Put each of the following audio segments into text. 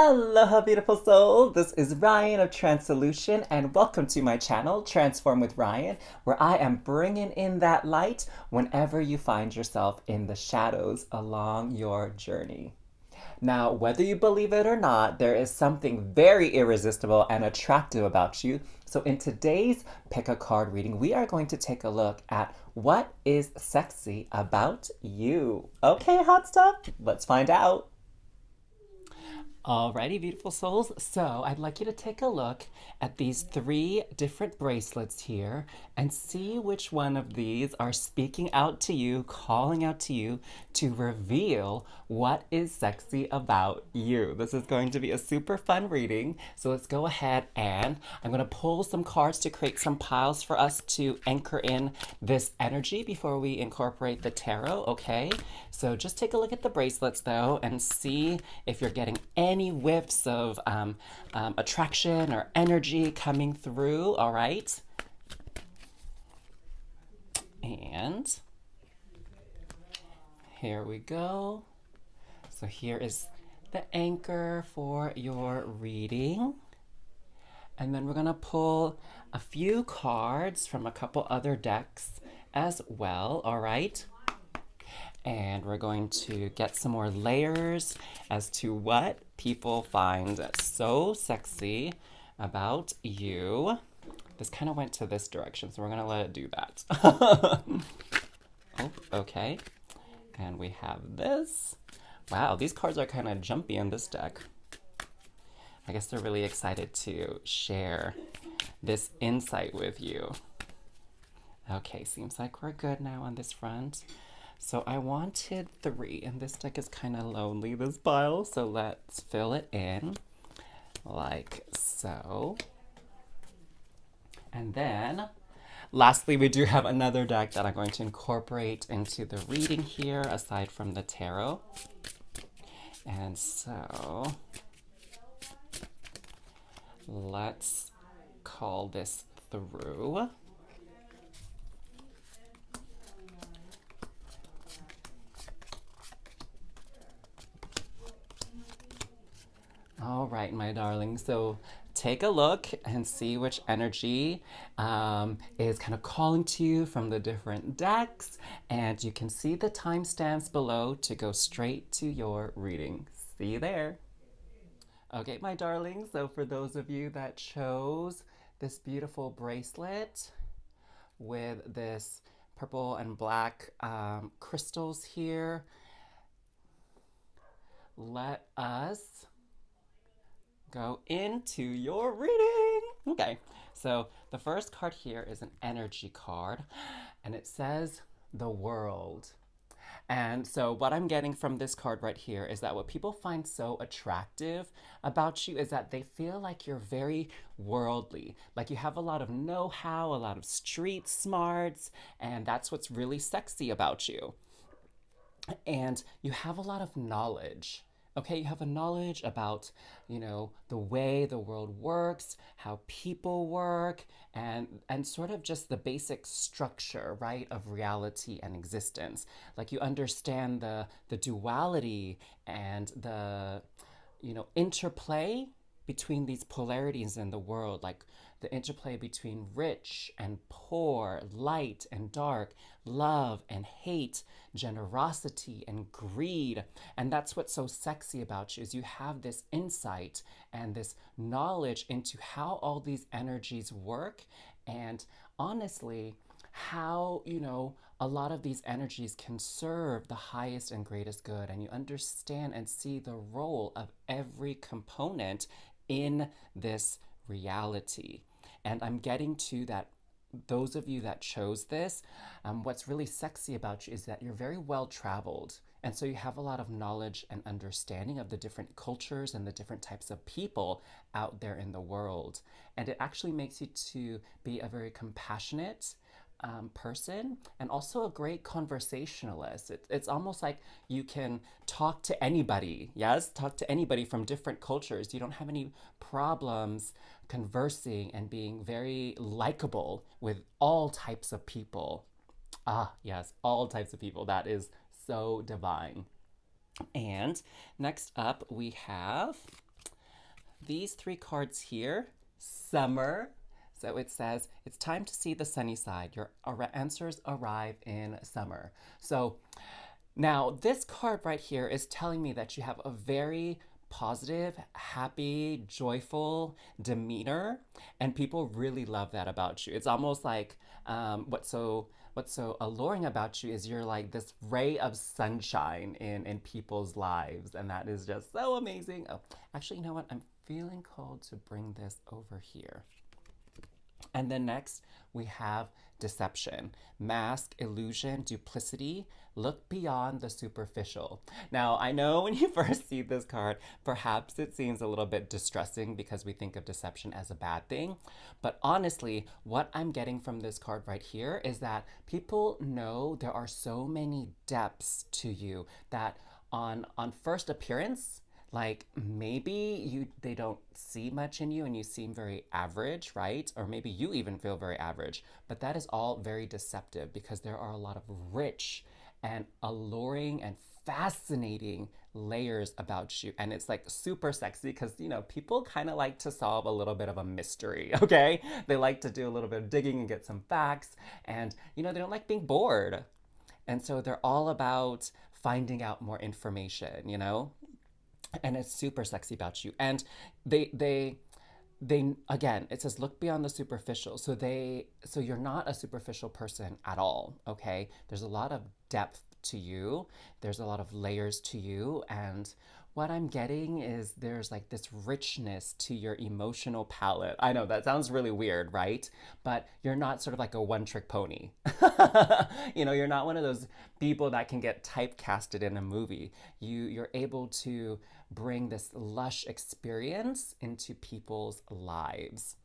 Aloha, beautiful soul. This is Ryan of tranSOULution, and welcome to my channel, Transform with Ryan, where I am bringing in that light whenever you find yourself in the shadows along your journey. Now, whether you believe it or not, there is something very irresistible and attractive about you. So, in today's Pick a Card reading, we are going to take a look at what is sexy about you. Okay, hot stuff, let's find out. Alrighty, beautiful souls. So I'd like you to take a look at these three different bracelets here and see which one of these are speaking out to you, calling out to you to reveal what is sexy about you. This is going to be a super fun reading. So let's go ahead and I'm going to pull some cards to create some piles for us to anchor in this energy before we incorporate the tarot, okay? So just take a look at the bracelets though and see if you're getting any whiffs of attraction or energy coming through, all right? And here we go. So here is the anchor for your reading. And then we're going to pull a few cards from a couple other decks as well, all right? And we're going to get some more layers as to what people find so sexy about you. This kind of went to this direction, so we're going to let it do that. Oh, okay. And we have this. Wow, these cards are kind of jumpy in this deck. I guess they're really excited to share this insight with you. Okay, seems like we're good now on this front. So I wanted three, and this deck is kind of lonely, this pile, so let's fill it in like so. And then, lastly, we do have another deck that I'm going to incorporate into the reading here, aside from the tarot. And so, let's call this through. All right, my darling. So take a look and see which energy is kind of calling to you from the different decks. And you can see the timestamps below to go straight to your reading. See you there. Okay, my darling. So for those of you that chose this beautiful bracelet with this purple and black crystals here, let us go into your reading. Okay, so the first card here is an energy card, and it says the world. And so what I'm getting from this card right here is that what people find so attractive about you is that they feel like you're very worldly, like you have a lot of know-how, a lot of street smarts, and that's what's really sexy about you. And you have a lot of knowledge. Okay, you have a knowledge about, the way the world works, how people work, and sort of just the basic structure, right, of reality and existence. Like you understand the duality and the, interplay between these polarities in the world, like the interplay between rich and poor, light and dark, love and hate, generosity and greed. And that's what's so sexy about you, is you have this insight and this knowledge into how all these energies work, and honestly, how, a lot of these energies can serve the highest and greatest good. And you understand and see the role of every component in this reality. And I'm getting to that, those of you that chose this, what's really sexy about you is that you're very well traveled. And so you have a lot of knowledge and understanding of the different cultures and the different types of people out there in the world. And it actually makes you to be a very compassionate person, and also a great conversationalist. It's almost like you can talk to anybody, yes? Talk to anybody from different cultures. You don't have any problems conversing and being very likable with all types of people. Ah, yes, all types of people. That is so divine. And next up, we have these three cards here, summer. So it says, it's time to see the sunny side. Your answers arrive in summer. So now this card right here is telling me that you have a very positive, happy, joyful demeanor, and people really love that about you. It's almost like what's so alluring about you is you're like this ray of sunshine in people's lives, and that is just so amazing. Oh, actually, you know what? I'm feeling called to bring this over here. And then next, we have deception, mask, illusion, duplicity. Look beyond the superficial. Now, I know when you first see this card, perhaps it seems a little bit distressing because we think of deception as a bad thing. But honestly, what I'm getting from this card right here is that people know there are so many depths to you that on first appearance, like maybe they don't see much in you and you seem very average, right? Or maybe you even feel very average, but that is all very deceptive because there are a lot of rich and alluring and fascinating layers about you, and it's like super sexy because people kind of like to solve a little bit of a mystery. Okay, they like to do a little bit of digging and get some facts, and they don't like being bored, and so they're all about finding out more information. And it's super sexy about you. And they again, it says look beyond the superficial. So you're not a superficial person at all. Okay, there's a lot of depth to you, there's a lot of layers to you, and what I'm getting is there's like this richness to your emotional palette. I know that sounds really weird, right? But you're not sort of like a one trick pony. You're not one of those people that can get typecasted in a movie. You're able to bring this lush experience into people's lives.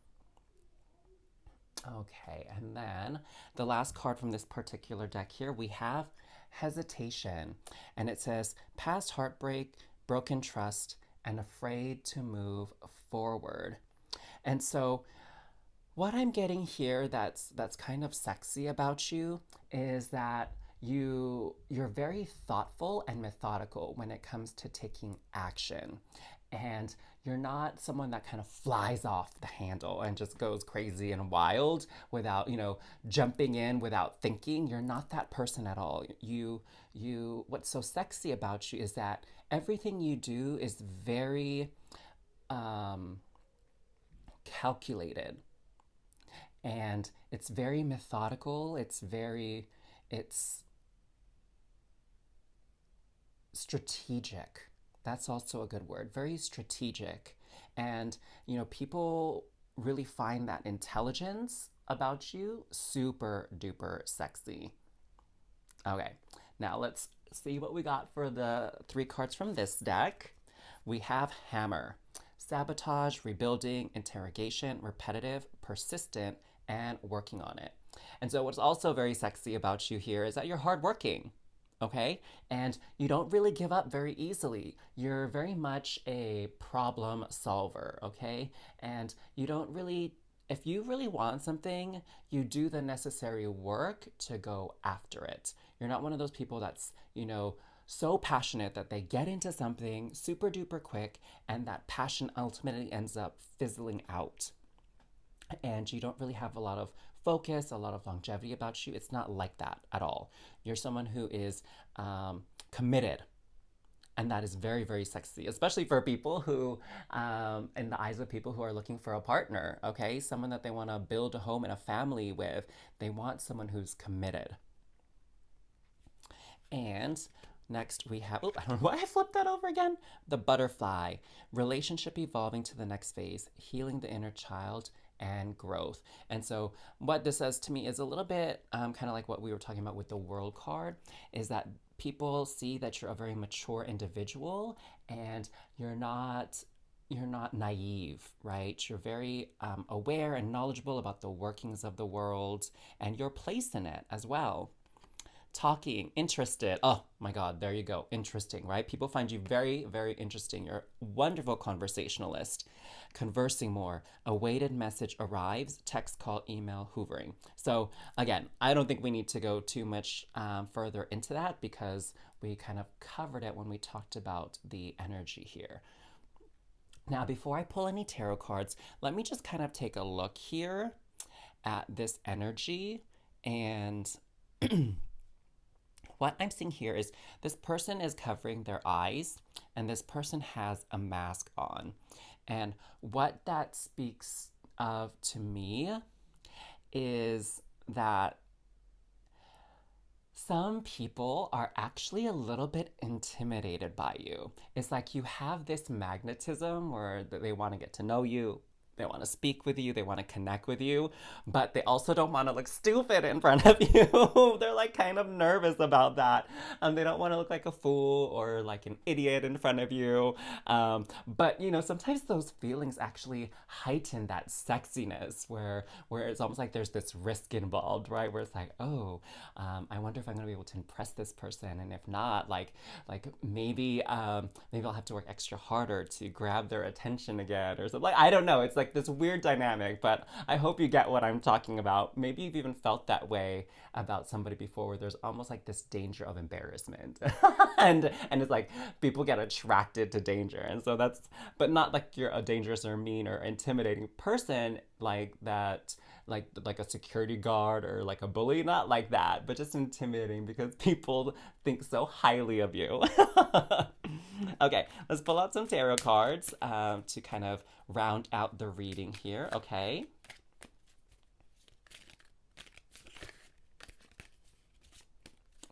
Okay, and then the last card from this particular deck here, we have hesitation. And it says past heartbreak, broken trust, and afraid to move forward. And so what I'm getting here that's kind of sexy about you is that you're very thoughtful and methodical when it comes to taking action. And you're not someone that kind of flies off the handle and just goes crazy and wild without, jumping in without thinking. You're not that person at all. What's so sexy about you is that everything you do is very calculated, and it's very methodical. It's strategic. That's also a good word. Very strategic. And, people really find that intelligence about you super duper sexy. Okay, now let's see what we got for the three cards from this deck. We have Hammer, sabotage, rebuilding, interrogation, repetitive, persistent, and working on it. And so what's also very sexy about you here is that you're hardworking. Okay? And you don't really give up very easily. You're very much a problem solver, okay? And you don't really, if you really want something, you do the necessary work to go after it. You're not one of those people that's, so passionate that they get into something super duper quick and that passion ultimately ends up fizzling out. And you don't really have a lot of focus, a lot of longevity about you. It's not like that at all. You're someone who is committed. And that is very, very sexy, especially for people who, in the eyes of people who are looking for a partner, okay? Someone that they want to build a home and a family with. They want someone who's committed. And next we have, I don't know why I flipped that over again. The butterfly, relationship evolving to the next phase, healing the inner child, and growth. And so what this says to me is a little bit kind of like what we were talking about with the world card, is that people see that you're a very mature individual and you're not naive, right? You're very aware and knowledgeable about the workings of the world and your place in it as well. Talking, interested. Oh my God, there you go. Interesting, right? People find you very, very interesting. You're a wonderful conversationalist. Conversing more. A weighted message arrives. Text, call, email, hoovering. So again, I don't think we need to go too much further into that because we kind of covered it when we talked about the energy here. Now, before I pull any tarot cards, let me just kind of take a look here at this energy. And what I'm seeing here is this person is covering their eyes, and this person has a mask on. And what that speaks of to me is that some people are actually a little bit intimidated by you. It's like you have this magnetism where they want to get to know you, they want to speak with you, they want to connect with you, but they also don't want to look stupid in front of you. They're like kind of nervous about that. They don't want to look like a fool or like an idiot in front of you. But sometimes those feelings actually heighten that sexiness where it's almost like there's this risk involved, right? Where it's like, oh, I wonder if I'm gonna be able to impress this person, and if not, like maybe I'll have to work extra harder to grab their attention again or something. Like I don't know. It's like this weird dynamic, but I hope you get what I'm talking about. Maybe you've even felt that way about somebody before, where there's almost like this danger of embarrassment, and it's like people get attracted to danger, and so that's, but not like you're a dangerous or mean or intimidating person like that, like a security guard or like a bully, not like that, but just intimidating because people think so highly of you. Okay, let's pull out some tarot cards to kind of round out the reading here. Okay.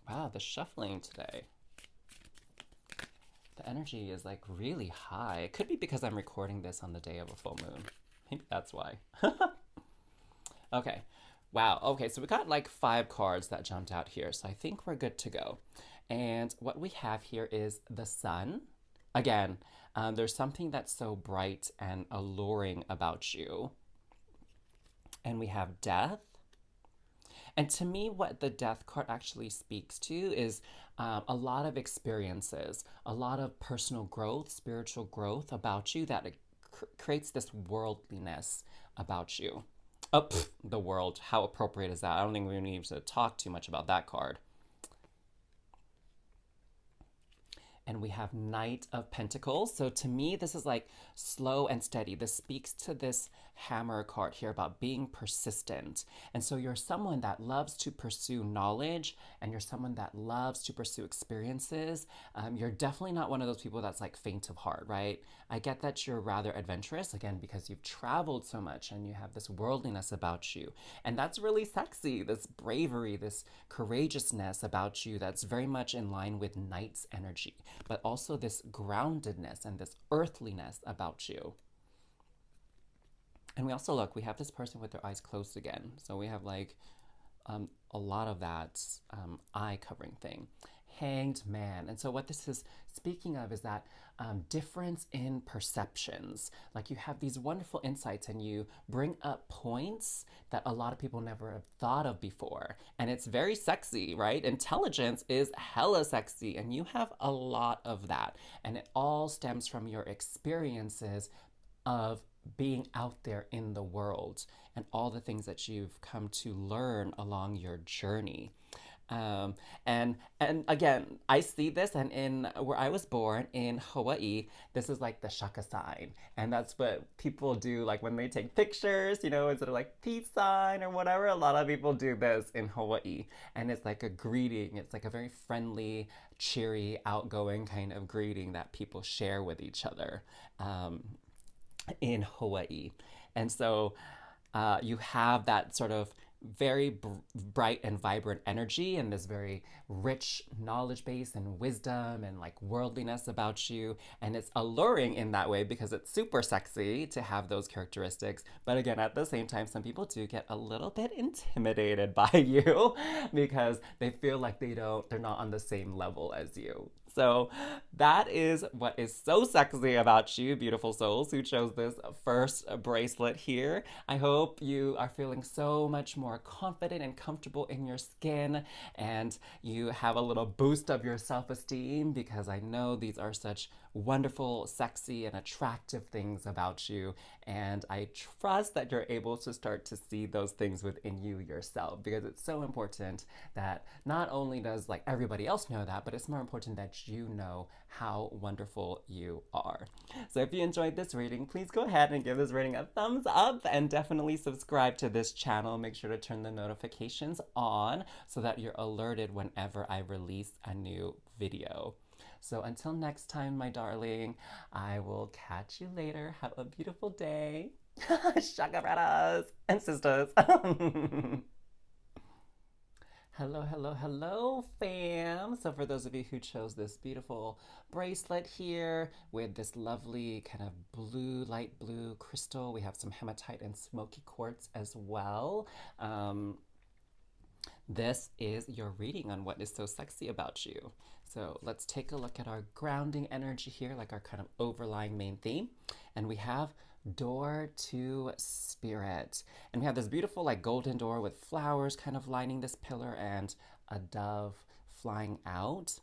Wow, the shuffling today. The energy is like really high. It could be because I'm recording this on the day of a full moon. Maybe that's why. Okay. Wow. Okay, so we got like 5 cards that jumped out here. So I think we're good to go. And what we have here is the sun. Again, there's something that's so bright and alluring about you. And we have death. And to me, what the death card actually speaks to is a lot of experiences, a lot of personal growth, spiritual growth about you that creates this worldliness about you. Oh, the world. How appropriate is that? I don't think we need to talk too much about that card. And we have Knight of Pentacles. So to me, this is like slow and steady. This speaks to this hammer card here about being persistent. And so you're someone that loves to pursue knowledge, and you're someone that loves to pursue experiences. You're definitely not one of those people that's like faint of heart, right? I get that you're rather adventurous, again, because you've traveled so much and you have this worldliness about you. And that's really sexy, this bravery, this courageousness about you that's very much in line with Knight's energy, but also this groundedness and this earthliness about you. And we also look, we have this person with their eyes closed again. So we have like a lot of that eye covering thing. Hanged Man. And so what this is speaking of is that difference in perceptions. Like you have these wonderful insights and you bring up points that a lot of people never have thought of before. And it's very sexy, right? Intelligence is hella sexy, and you have a lot of that. And it all stems from your experiences of being out there in the world and all the things that you've come to learn along your journey. And again, I see this, and in where I was born in Hawaii, this is like the shaka sign, and that's what people do, like when they take pictures, instead of like peace sign or whatever. A lot of people do this in Hawaii, and it's like a greeting. It's like a very friendly, cheery, outgoing kind of greeting that people share with each other in Hawaii. And so you have that sort of very bright and vibrant energy and this very rich knowledge base and wisdom and like worldliness about you. And it's alluring in that way because it's super sexy to have those characteristics. But again, at the same time, some people do get a little bit intimidated by you because they feel like they're not on the same level as you. So that is what is so sexy about you, beautiful souls who chose this first bracelet here. I hope you are feeling so much more confident and comfortable in your skin, and you have a little boost of your self-esteem, because I know these are such wonderful, sexy, and attractive things about you. And I trust that you're able to start to see those things within you yourself, because it's so important that not only does like everybody else know that, but it's more important that let you know how wonderful you are. So if you enjoyed this reading, please go ahead and give this reading a thumbs up and definitely subscribe to this channel. Make sure to turn the notifications on so that you're alerted whenever I release a new video. So until next time, my darling, I will catch you later. Have a beautiful day. Shaka and sisters. Hello, hello, hello, fam. So for those of you who chose this beautiful bracelet here with this lovely kind of blue, light blue crystal, we have some hematite and smoky quartz as well. This is your reading on what is so sexy about you. So let's take a look at our grounding energy here, like our kind of overlying main theme. And we have door to spirit. And we have this beautiful like golden door with flowers kind of lining this pillar and a dove flying out.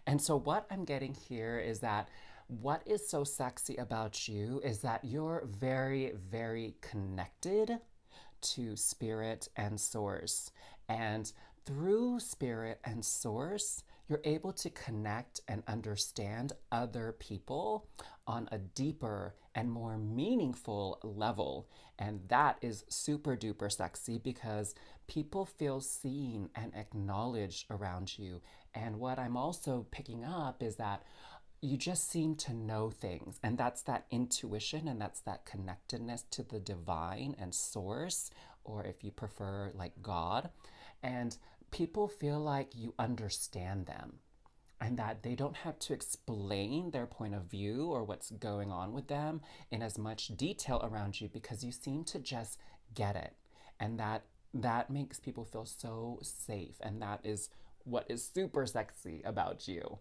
And so what I'm getting here is that what is so sexy about you is that you're very, very connected to spirit and source. And through spirit and source, you're able to connect and understand other people on a deeper and more meaningful level. And that is super duper sexy because people feel seen and acknowledged around you. And what I'm also picking up is that you just seem to know things, and that's that intuition, and that's that connectedness to the divine and source, or if you prefer, like God. And people feel like you understand them and that they don't have to explain their point of view or what's going on with them in as much detail around you because you seem to just get it. And that makes people feel so safe, and that is what is super sexy about you.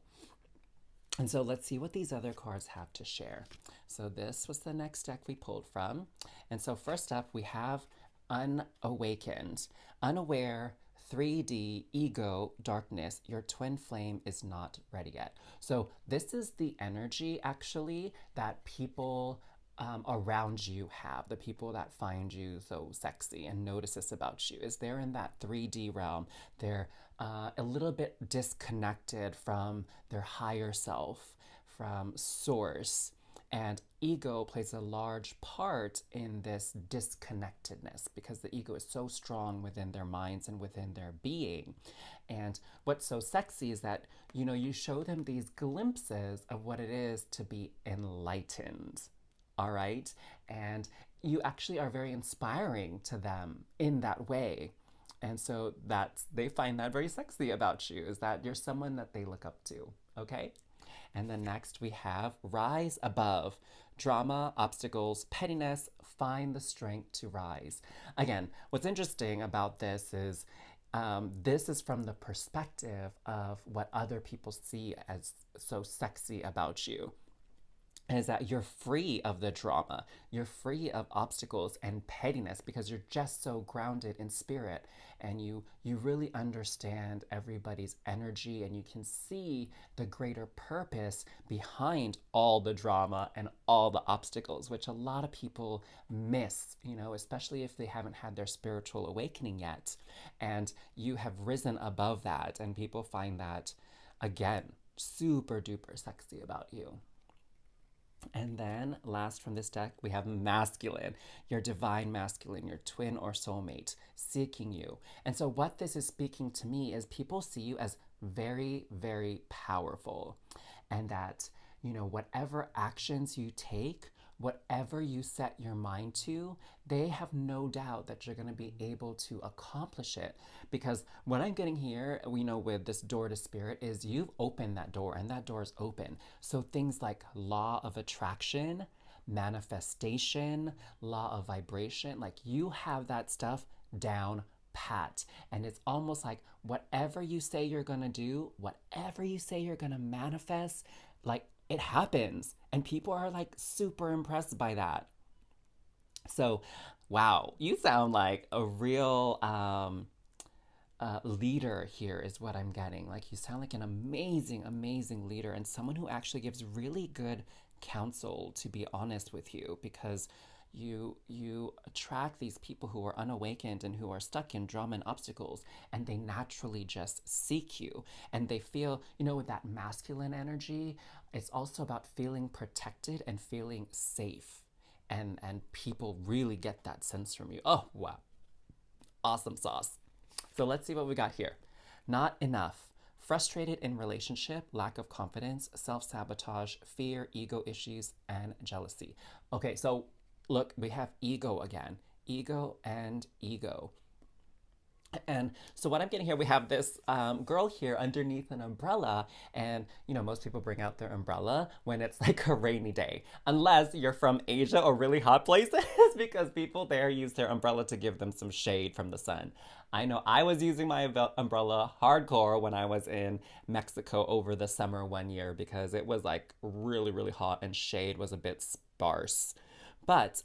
And so let's see what these other cards have to share. So this was the next deck we pulled from. And so first up, we have Unawakened. Unaware, 3D, ego, darkness, your twin flame is not ready yet. So this is the energy actually that people around you have, the people that find you so sexy and notice this about you, is they're in that 3D realm. They're a little bit disconnected from their higher self, from source. And ego plays a large part in this disconnectedness because the ego is so strong within their minds and within their being. And what's so sexy is that, you know, you show them these glimpses of what it is to be enlightened. All right. And you actually are very inspiring to them in that way. And so they find that very sexy about you, is that you're someone that they look up to. Okay. And then next we have Rise Above. Drama, obstacles, pettiness, find the strength to rise. Again, what's interesting about this is from the perspective of what other people see as so sexy about you. Is that you're free of the drama, you're free of obstacles and pettiness because you're just so grounded in spirit, and you really understand everybody's energy, and you can see the greater purpose behind all the drama and all the obstacles, which a lot of people miss, you know, especially if they haven't had their spiritual awakening yet. And you have risen above that, and people find that, again, super duper sexy about you. And then last from this deck, we have Masculine, your divine masculine, your twin or soulmate seeking you. And so what this is speaking to me is people see you as very, very powerful, and that, you know, whatever actions you take, whatever you set your mind to, they have no doubt that you're going to be able to accomplish it. Because what I'm getting here, we know with this door to spirit, is you've opened that door, and that door is open. So things like law of attraction, manifestation, law of vibration, like you have that stuff down pat. And it's almost like whatever you say you're going to do, whatever you say you're going to manifest, like it happens, and people are like super impressed by that. So, wow, you sound like a real leader here is what I'm getting. Like you sound like an amazing, amazing leader, and someone who actually gives really good counsel, to be honest with you, because you attract these people who are unawakened and who are stuck in drama and obstacles, and they naturally just seek you. And they feel, with that masculine energy, it's also about feeling protected and feeling safe. And people really get that sense from you. Oh, wow. Awesome sauce. So let's see what we got here. Not enough. Frustrated in relationship, lack of confidence, self sabotage, fear, ego issues, and jealousy. Okay, so look, we have ego again. Ego and ego. And so what I'm getting here, we have this girl here underneath an umbrella, and most people bring out their umbrella when it's like a rainy day, unless you're from Asia or really hot places, because people there use their umbrella to give them some shade from the sun. I know I was using my umbrella hardcore when I was in Mexico over the summer one year because it was like really, really hot and shade was a bit sparse. But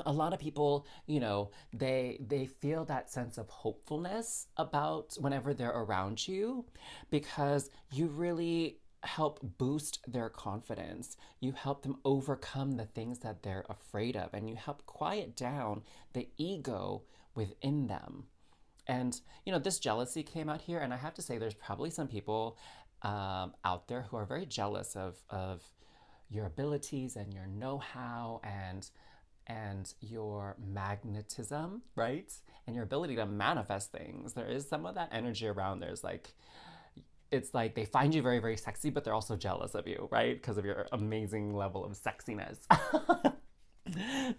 a lot of people, they feel that sense of hopefulness about whenever they're around you because you really help boost their confidence. You help them overcome the things that they're afraid of, and you help quiet down the ego within them. And this jealousy came out here, and I have to say, there's probably some people out there who are very jealous of your abilities and your know-how and your magnetism, right? And your ability to manifest things. There is some of that energy around. It's like they find you very, very sexy, but they're also jealous of you, right? Because of your amazing level of sexiness.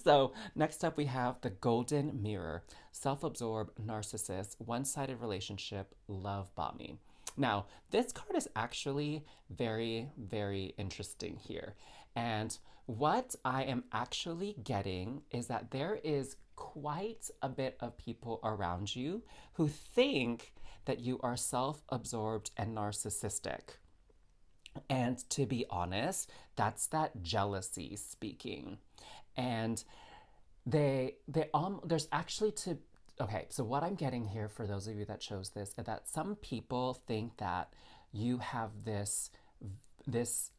So next up we have the golden mirror, self-absorbed, narcissist, one-sided relationship, love bombing. Now, this card is actually very, very interesting here. And what I am actually getting is that there is quite a bit of people around you who think that you are self-absorbed and narcissistic. And to be honest, that's that jealousy speaking. And there's actually to okay, so what I'm getting here for those of you that chose this is that some people think that you have this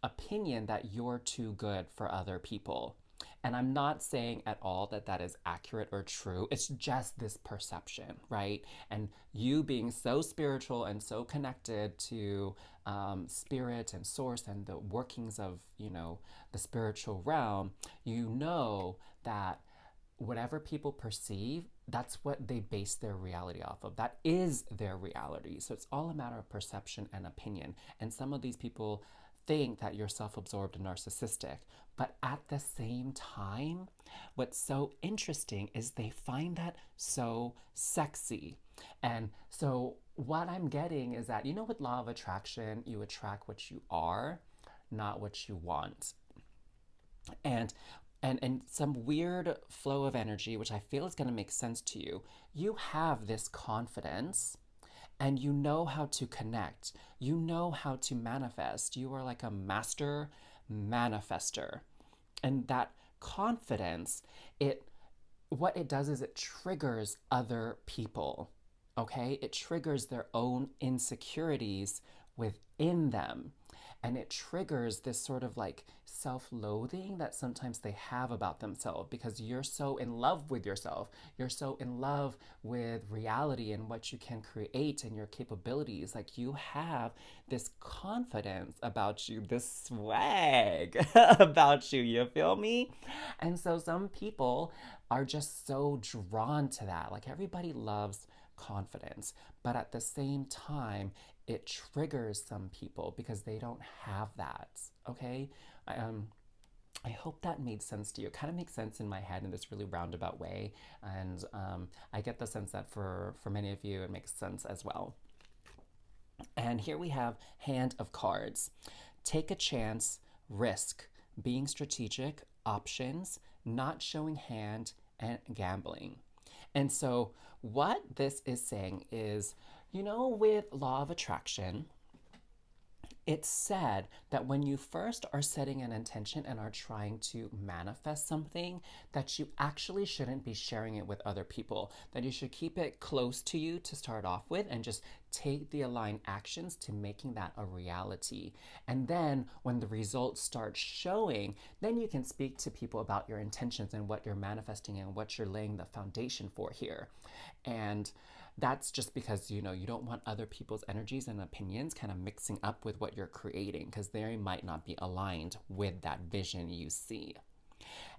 opinion that you're too good for other people. And I'm not saying at all that that is accurate or true. It's just this perception, right? And you being so spiritual and so connected to spirit and source and the workings of, the spiritual realm, that whatever people perceive, that's what they base their reality off of. That is their reality. So it's all a matter of perception and opinion. And some of these people think that you're self-absorbed and narcissistic. But at the same time, what's so interesting is they find that so sexy. And so what I'm getting is that, with law of attraction, you attract what you are, not what you want. And some weird flow of energy, which I feel is going to make sense to you. You have this confidence and you know how to connect. You know how to manifest. You are like a master manifester. And that confidence, what it does is it triggers other people. Okay? It triggers their own insecurities within them. And it triggers this sort of like self-loathing that sometimes they have about themselves because you're so in love with yourself. You're so in love with reality and what you can create and your capabilities. Like you have this confidence about you, this swag about you. You feel me? And so some people are just so drawn to that. Like everybody loves confidence, but at the same time, it triggers some people because they don't have that. Okay, I hope that made sense to you. It kind of makes sense in my head in this really roundabout way, and I get the sense that for many of you it makes sense as well. And here we have Hand of Cards. Take a chance, risk, being strategic, options, not showing hand, and gambling. And so what this is saying is, with law of attraction, It's said that when you first are setting an intention and are trying to manifest something, that you actually shouldn't be sharing it with other people, that you should keep it close to you to start off with and just take the aligned actions to making that a reality. And then when the results start showing, then you can speak to people about your intentions and what you're manifesting and what you're laying the foundation for here. And that's just because you don't want other people's energies and opinions kind of mixing up with what you're creating, because they might not be aligned with that vision you see.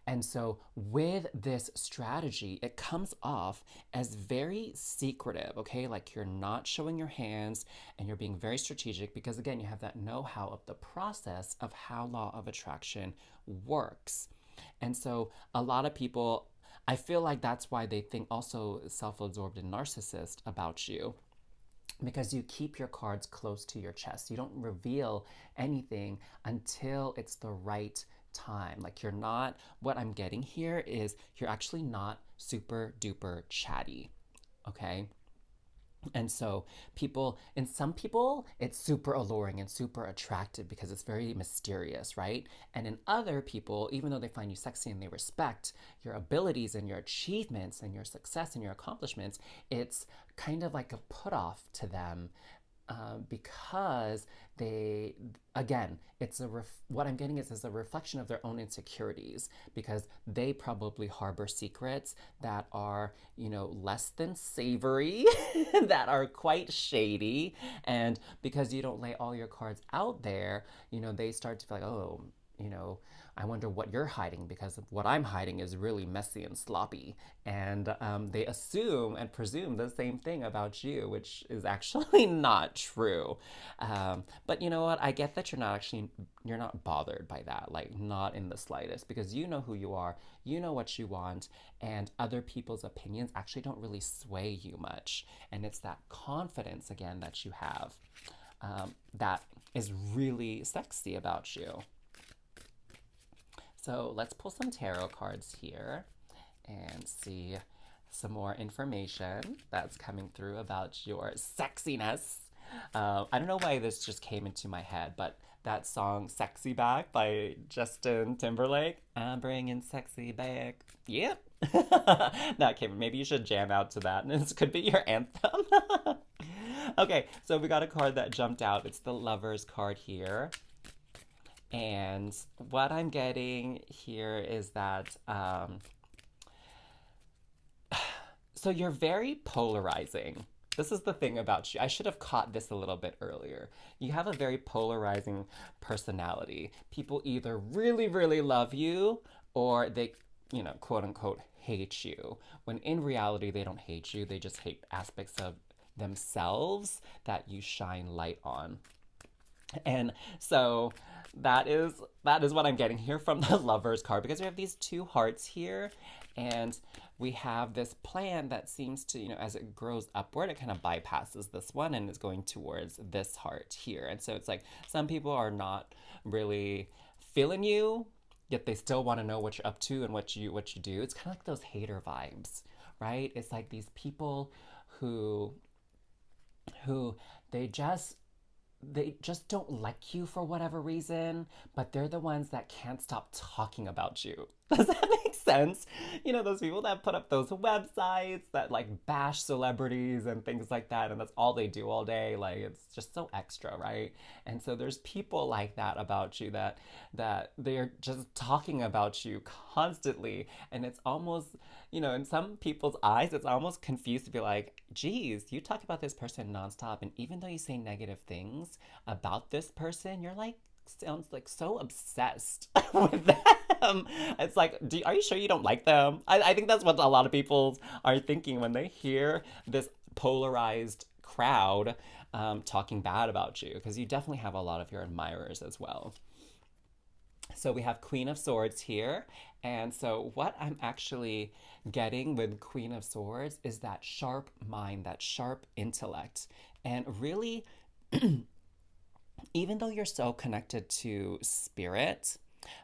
And so with this strategy, it comes off as very secretive, okay? Like you're not showing your hands and you're being very strategic because, again, you have that know-how of the process of how law of attraction works. And so a lot of people, I feel like that's why they think also self-absorbed and narcissist about you, because you keep your cards close to your chest. You don't reveal anything until it's the right time. Like you're not, what I'm getting here is you're actually not super duper chatty, okay? And so in some people, it's super alluring and super attractive because it's very mysterious, right? And in other people, even though they find you sexy and they respect your abilities and your achievements and your success and your accomplishments, it's kind of like a put off to them, because they, again, what I'm getting is a reflection of their own insecurities, because they probably harbor secrets that are, less than savory, that are quite shady. And because you don't lay all your cards out there, they start to feel like, oh, I wonder what you're hiding, because what I'm hiding is really messy and sloppy. And they assume and presume the same thing about you, which is actually not true. But you know what? I get that you're not bothered by that, like not in the slightest, because you know who you are, you know what you want, and other people's opinions actually don't really sway you much. And it's that confidence, again, that you have, that is really sexy about you. So let's pull some tarot cards here and see some more information that's coming through about your sexiness. I don't know why this just came into my head, but that song Sexy Back by Justin Timberlake. I'm bringing sexy back. Yep. That came. Maybe you should jam out to that, and this could be your anthem. Okay, so we got a card that jumped out. It's the Lover's card here. And what I'm getting here is that, so you're very polarizing. This is the thing about you. I should have caught this a little bit earlier. You have a very polarizing personality. People either really, really love you, or they, quote unquote, hate you. When in reality, they don't hate you. They just hate aspects of themselves that you shine light on. And so that is what I'm getting here from the Lover's card, because we have these two hearts here, and we have this plan that seems to, as it grows upward, it kind of bypasses this one and is going towards this heart here. And so it's like some people are not really feeling you, yet they still want to know what you're up to and what you do. It's kind of like those hater vibes, right? It's like these people who they just don't like you for whatever reason, but they're the ones that can't stop talking about you. Does that make sense? Those people that put up those websites that like bash celebrities and things like that, and that's all they do all day. Like, it's just so extra, right? And so there's people like that about you that they're just talking about you constantly, and it's almost, in some people's eyes, it's almost confused to be like, geez, you talk about this person nonstop, and even though you say negative things about this person, you're like, sounds like so obsessed with them. It's like, are you sure you don't like them? I think that's what a lot of people are thinking when they hear this polarized crowd talking bad about you, because you definitely have a lot of your admirers as well. So we have Queen of Swords here. And so what I'm actually getting with Queen of Swords is that sharp mind, that sharp intellect. And really, even though you're so connected to spirit,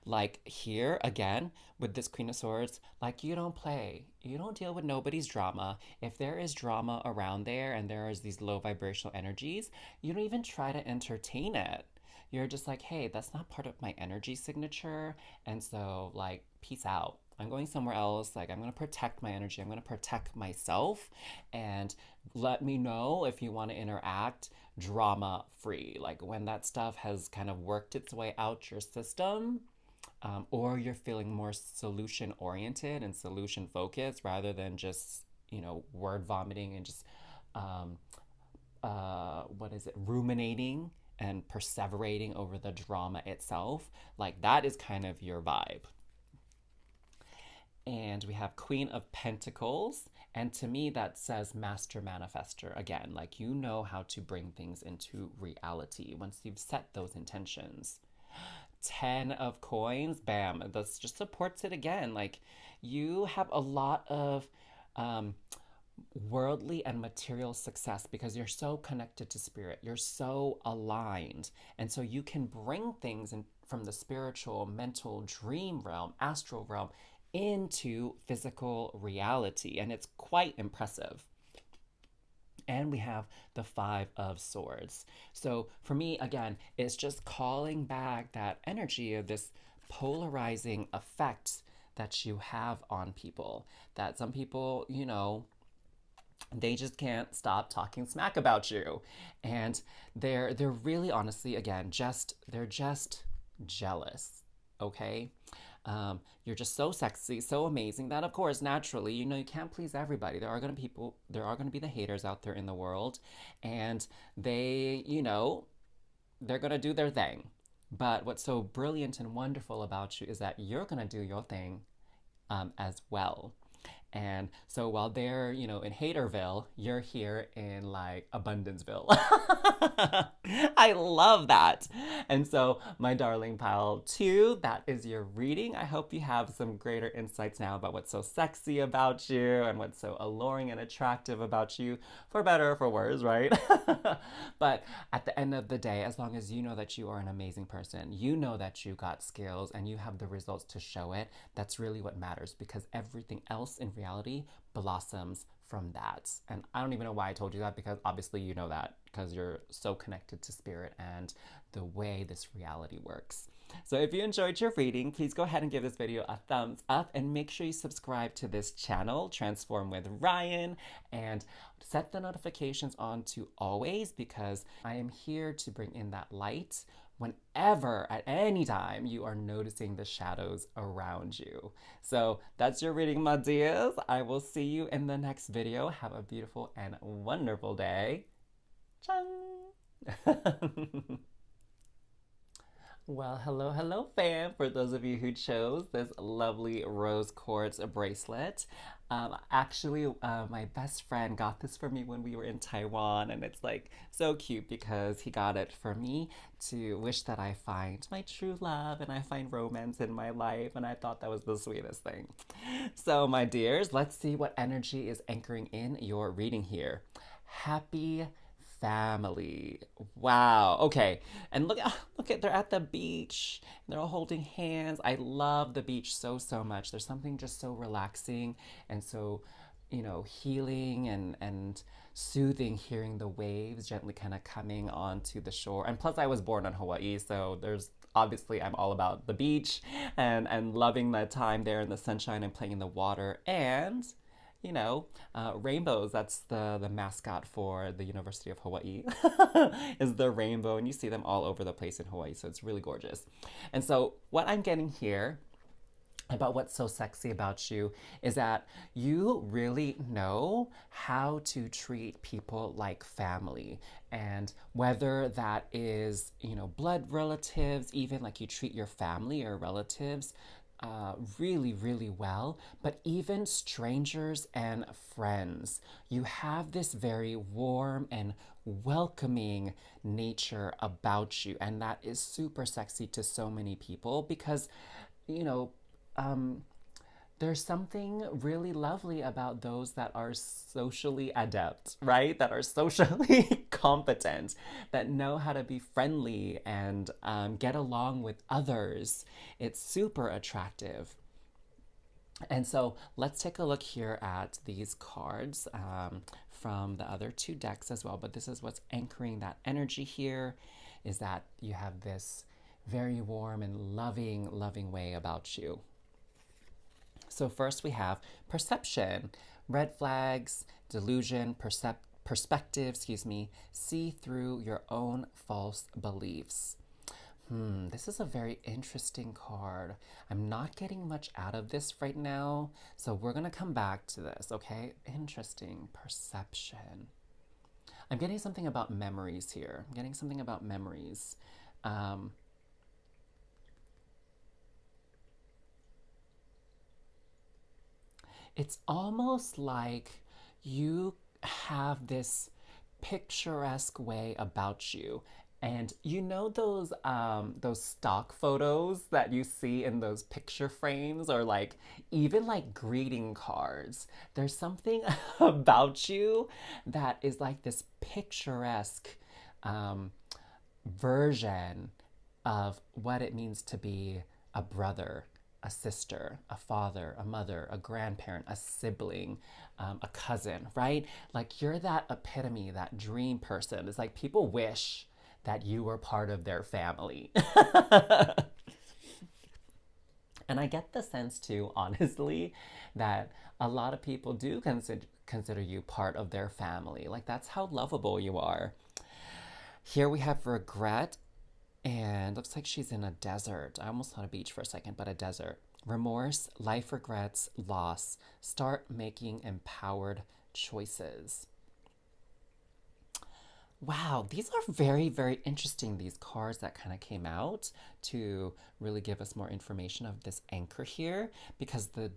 like here again with this Queen of Swords, like you don't play, you don't deal with nobody's drama. If there is drama around there and there is these low vibrational energies, you don't even try to entertain it. you're just like, hey, that's not part of my energy signature. And so, like, peace out. I'm going somewhere else. Like, I'm going to protect my energy. I'm going to protect myself. And let me know if you want to interact drama free. Like, when that stuff has kind of worked its way out your system, or you're feeling more solution oriented and solution focused rather than just, word vomiting and just, um, what is it, ruminating and perseverating over the drama itself. Like, that is kind of your vibe. And we have Queen of Pentacles. And to me, that says Master Manifester. Again, like, you know how to bring things into reality once you've set those intentions. 10 of coins, bam, this just supports it again. Like, you have a lot of um, worldly and material success because you're so connected to spirit. You're so aligned. And so you can bring things in, from the spiritual, mental, dream realm, astral realm into physical reality. And it's quite impressive. And we have the Five of Swords. So for me, again, it's just calling back that energy of this polarizing effect that you have on people. That some people, they just can't stop talking smack about you. And they're really honestly, again, they're just jealous. Okay? You're just so sexy, so amazing that, of course, naturally, you can't please everybody. There are going to be the haters out there in the world, and they're going to do their thing. But what's so brilliant and wonderful about you is that you're going to do your thing, as well. And so while they're, in Haterville, you're here in like Abundanceville. I love that. And so, my darling pile, two, that is your reading. I hope you have some greater insights now about what's so sexy about you and what's so alluring and attractive about you, for better or for worse, right? But at the end of the day, as long as you know that you are an amazing person, you know that you got skills and you have the results to show it, that's really what matters, because everything else in reality blossoms from that. And I don't even know why I told you that, because obviously you know that because you're so connected to spirit and the way this reality works. So if you enjoyed your reading, please go ahead and give this video a thumbs up and make sure you subscribe to this channel, Transform with Ryan, and set the notifications on to always, because I am here to bring in that light whenever, at any time, you are noticing the shadows around you. So that's your reading, my dears. I will see you in the next video. Have a beautiful and wonderful day. Ciao. Well, hello, hello, fam. For those of you who chose this lovely rose quartz bracelet, my best friend got this for me when we were in Taiwan, and it's like so cute because he got it for me to wish that I find my true love and I find romance in my life, and I thought that was the sweetest thing. So, my dears, let's see what energy is anchoring in your reading here. Happy family. Wow. Okay. And look at they're at the beach. They're all holding hands. I love the beach so much. There's something just so relaxing and so, healing and soothing, hearing the waves gently kind of coming onto the shore. And plus, I was born in Hawaii, so there's obviously I'm all about the beach and loving the time there in the sunshine and playing in the water. And rainbows. That's the mascot for the University of Hawaii is the rainbow, and you see them all over the place in Hawaii, so it's really gorgeous. And so what I'm getting here about what's so sexy about you is that you really know how to treat people like family. And whether that is, blood relatives, even like you treat your family or relatives really, really well, but even strangers and friends, you have this very warm and welcoming nature about you. And that is super sexy to so many people because, you know, um, there's something really lovely about those that are socially adept, right? That are socially competent, that know how to be friendly and get along with others. It's super attractive. And so let's take a look here at these cards from the other two decks as well. But this is what's anchoring that energy here. is that you have this very warm and loving way about you. So first we have perception, red flags, delusion, perspective, see through your own false beliefs. This is a very interesting card. I'm not getting much out of this right now, so we're gonna come back to this, okay? Interesting, perception. I'm getting something about memories here. I'm getting something about memories. It's almost like you have this picturesque way about you. And you know those stock photos that you see in those picture frames or like even like greeting cards. There's something about you that is like this picturesque um, version of what it means to be a brother, a sister, a father, a mother, a grandparent, a sibling, a cousin, right? Like you're that epitome, that dream person. It's like people wish that you were part of their family. And I get the sense too, honestly, that a lot of people do consider you part of their family. Like that's how lovable you are. Here we have regret, and looks like she's in a desert. I almost thought a beach for a second, but a desert. Remorse, life regrets, loss. Start making empowered choices. Wow, these are very interesting, these cards that kind of came out to really give us more information of this anchor here, because the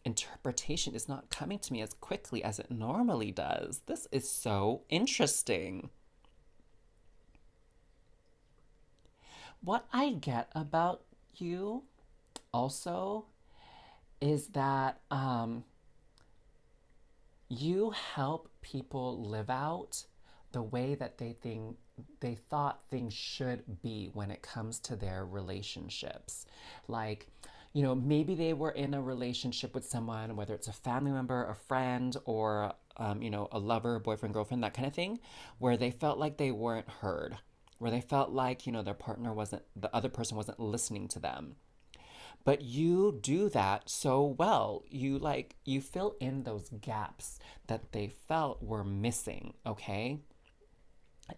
interpretation is not coming to me as quickly as it normally does. This is so interesting. What I get about you also is that you help people live out the way that they thought things should be when it comes to their relationships. Like, maybe they were in a relationship with someone, whether it's a family member, a friend, or a lover, boyfriend, girlfriend, that kind of thing, where they felt like they weren't heard, where they felt like, the other person wasn't listening to them. But you do that so well. You fill in those gaps that they felt were missing, okay?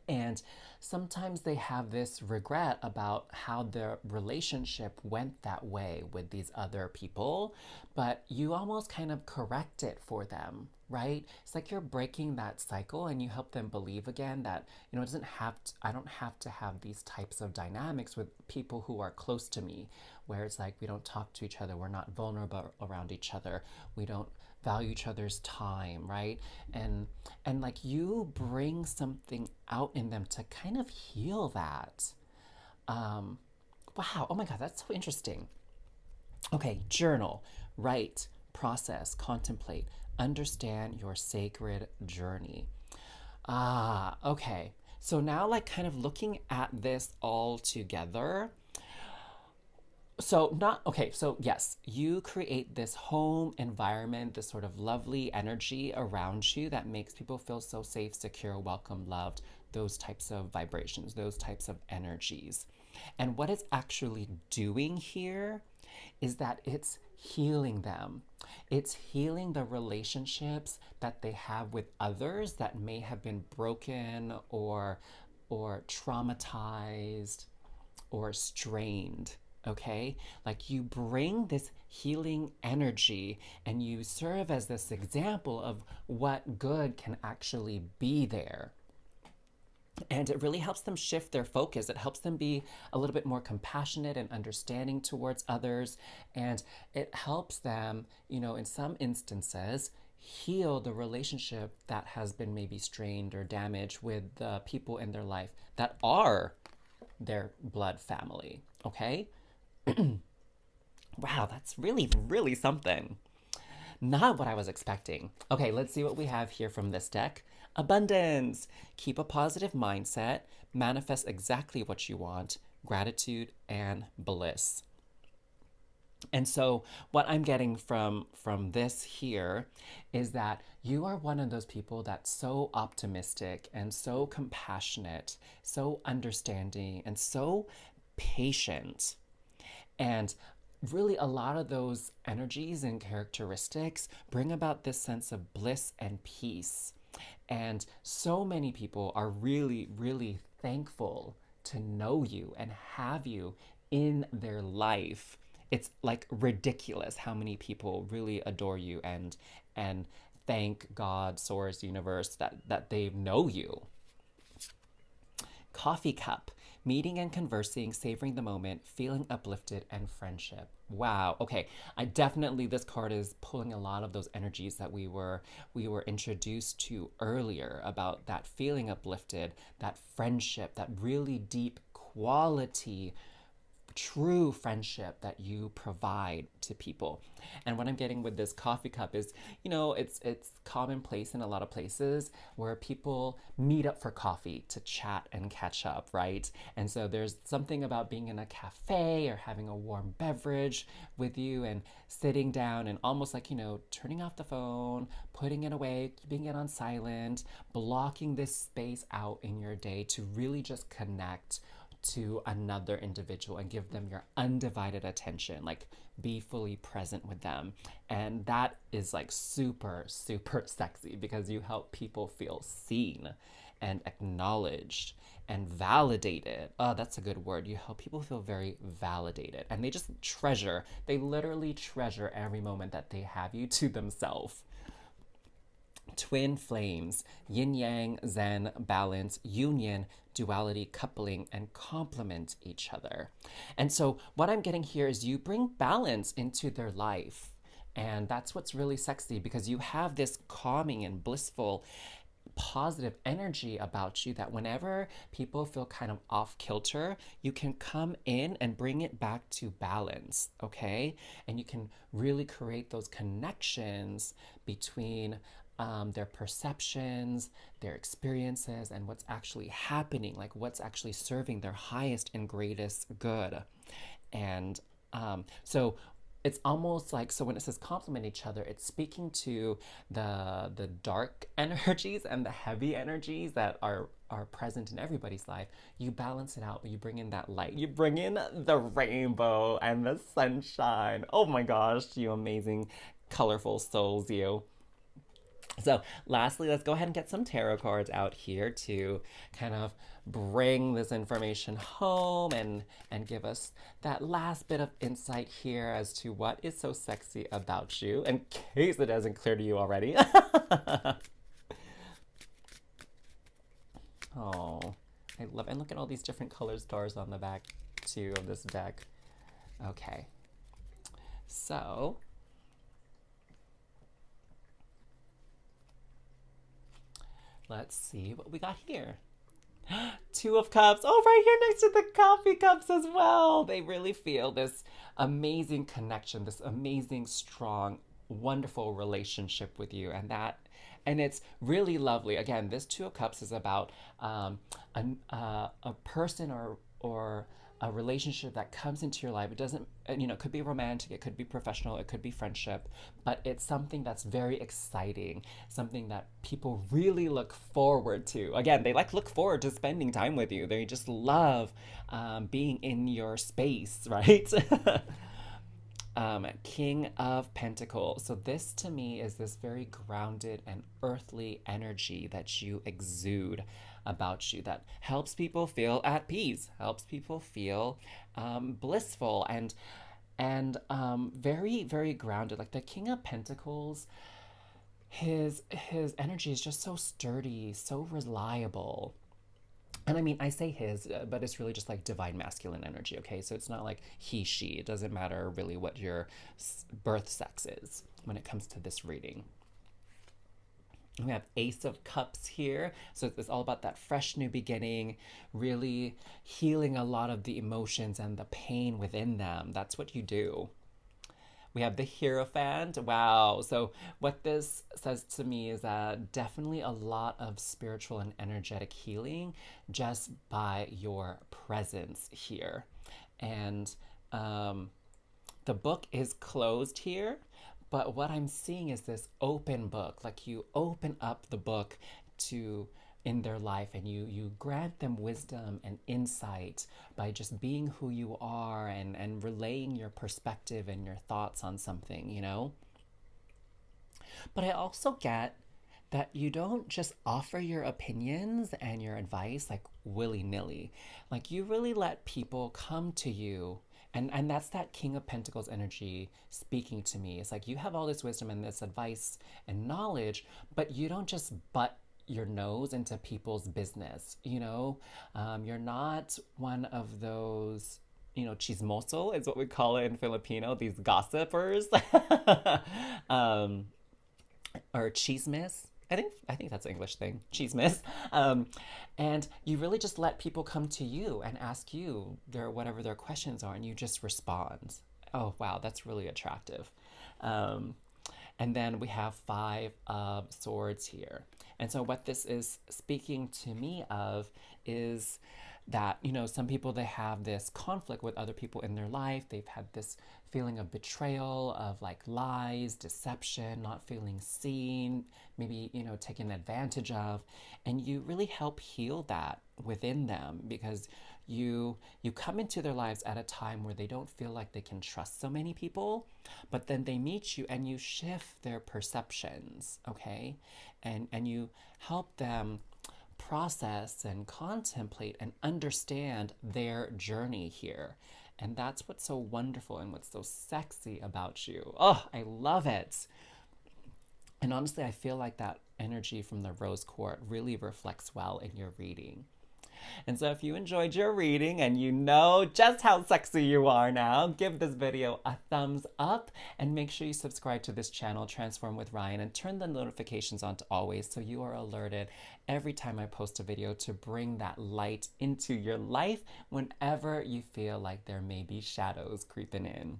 And sometimes they have this regret about how their relationship went that way with these other people, but you almost kind of correct it for them, right? It's like you're breaking that cycle and you help them believe again that, I don't have to have these types of dynamics with people who are close to me, where it's like we don't talk to each other, we're not vulnerable around each other, we don't value each other's time, right? And like you bring something out in them to kind of heal that. Wow, oh my God, that's so interesting. Okay, journal, write, process, contemplate, understand your sacred journey. Okay. So now, like, kind of looking at this all together, so not okay, so yes, you create this home environment, this sort of lovely energy around you that makes people feel so safe, secure, welcome, loved, those types of vibrations, those types of energies. And what it's actually doing here is that it's healing them. It's healing the relationships that they have with others that may have been broken or traumatized or strained. Okay, like you bring this healing energy and you serve as this example of what good can actually be there. And it really helps them shift their focus. It helps them be a little bit more compassionate and understanding towards others. And it helps them, in some instances, heal the relationship that has been maybe strained or damaged with the people in their life that are their blood family. Okay? Wow, that's really something. Not what I was expecting. Okay, let's see what we have here from this deck. Abundance. Keep a positive mindset. Manifest exactly what you want. Gratitude and bliss. And so what I'm getting from this here is that you are one of those people that's so optimistic and so compassionate, so understanding and so patient. And really, a lot of those energies and characteristics bring about this sense of bliss and peace. And so many people are really, really thankful to know you and have you in their life. It's like ridiculous how many people really adore you and thank God, source, universe that they know you. Coffee cup, meeting and conversing, savoring the moment, feeling uplifted, and friendship. Wow. Okay. I definitely this card is pulling a lot of those energies that we were introduced to earlier about that feeling uplifted, that friendship, that really deep quality true friendship that you provide to people. And what I'm getting with this coffee cup is, it's commonplace in a lot of places where people meet up for coffee to chat and catch up, right? And so there's something about being in a cafe or having a warm beverage with you and sitting down and almost like, turning off the phone, putting it away, keeping it on silent, blocking this space out in your day to really just connect to another individual and give them your undivided attention, like be fully present with them. And that is like super, super sexy because you help people feel seen and acknowledged and validated. Oh, that's a good word. You help people feel very validated and they just they literally treasure every moment that they have you to themselves. Twin flames, yin yang, zen, balance, union, duality, coupling, and complement each other. And so, what I'm getting here is you bring balance into their life. And that's what's really sexy because you have this calming and blissful, positive energy about you that whenever people feel kind of off kilter, you can come in and bring it back to balance, okay? And you can really create those connections between their perceptions, their experiences, and what's actually happening, like what's actually serving their highest and greatest good. And so it's almost like, so when it says complement each other, it's speaking to the dark energies and the heavy energies that are present in everybody's life. You balance it out. You bring in that light. You bring in the rainbow and the sunshine. Oh my gosh, you amazing, colorful souls, you. So, lastly, let's go ahead and get some tarot cards out here to kind of bring this information home and give us that last bit of insight here as to what is so sexy about you, in case it hasn't clear to you already. Oh, I love it. And look at all these different colored stars on the back, too, of this deck. Okay. So, let's see what we got here. Two of Cups. Oh, right here next to the coffee cups as well. They really feel this amazing connection, this amazing, strong, wonderful relationship with you. And it's really lovely. Again, this Two of Cups is about a person or a relationship that comes into your life. It doesn't, it could be romantic, it could be professional, it could be friendship, but it's something that's very exciting, something that people really look forward to. Again, they look forward to spending time with you. They just love being in your space, right? King of Pentacles. So this to me is this very grounded and earthly energy that you exude about you that helps people feel at peace, helps people feel blissful and very, very grounded. Like the King of Pentacles, his energy is just so sturdy, so reliable. And I mean, I say his, but it's really just like divine masculine energy, okay? So it's not like he, she. It doesn't matter really what your birth sex is when it comes to this reading. We have Ace of Cups here. So it's all about that fresh new beginning, really healing a lot of the emotions and the pain within them. That's what you do. We have the Hierophant. Wow. So what this says to me is that definitely a lot of spiritual and energetic healing just by your presence here. And the book is closed here, but what I'm seeing is this open book. Like you open up the book to in their life and you grant them wisdom and insight by just being who you are and relaying your perspective and your thoughts on something, you know? But I also get that you don't just offer your opinions and your advice like willy nilly. Like you really let people come to you. And that's that King of Pentacles energy speaking to me. It's like you have all this wisdom and this advice and knowledge, but you don't just butt your nose into people's business. You know, you're not one of those, you know, chismoso is what we call it in Filipino, these gossipers. um, or chismis. I think that's an English thing, chismis. Um, and you really just let people come to you and ask you their whatever their questions are, and you just respond. Oh wow, that's really attractive. Um, and then we have five of swords here. And so what this is speaking to me of is that, you know, some people they have this conflict with other people in their life. They've had this feeling of betrayal, of like lies, deception, not feeling seen, maybe, you know, taken advantage of. And you really help heal that within them because you come into their lives at a time where they don't feel like they can trust so many people, but then they meet you and you shift their perceptions, okay? And you help them process and contemplate and understand their journey here. And that's what's so wonderful and what's so sexy about you. Oh, I love it. And honestly, I feel like that energy from the rose quartz really reflects well in your reading. And so if you enjoyed your reading and you know just how sexy you are now, give this video a thumbs up and make sure you subscribe to this channel, Transform with Ryan, and turn the notifications on to always so you are alerted every time I post a video to bring that light into your life whenever you feel like there may be shadows creeping in.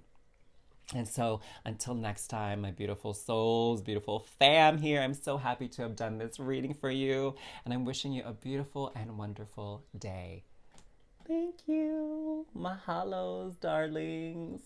And so until next time, my beautiful souls, beautiful fam here, I'm so happy to have done this reading for you. And I'm wishing you a beautiful and wonderful day. Thank you. Mahalos, darlings.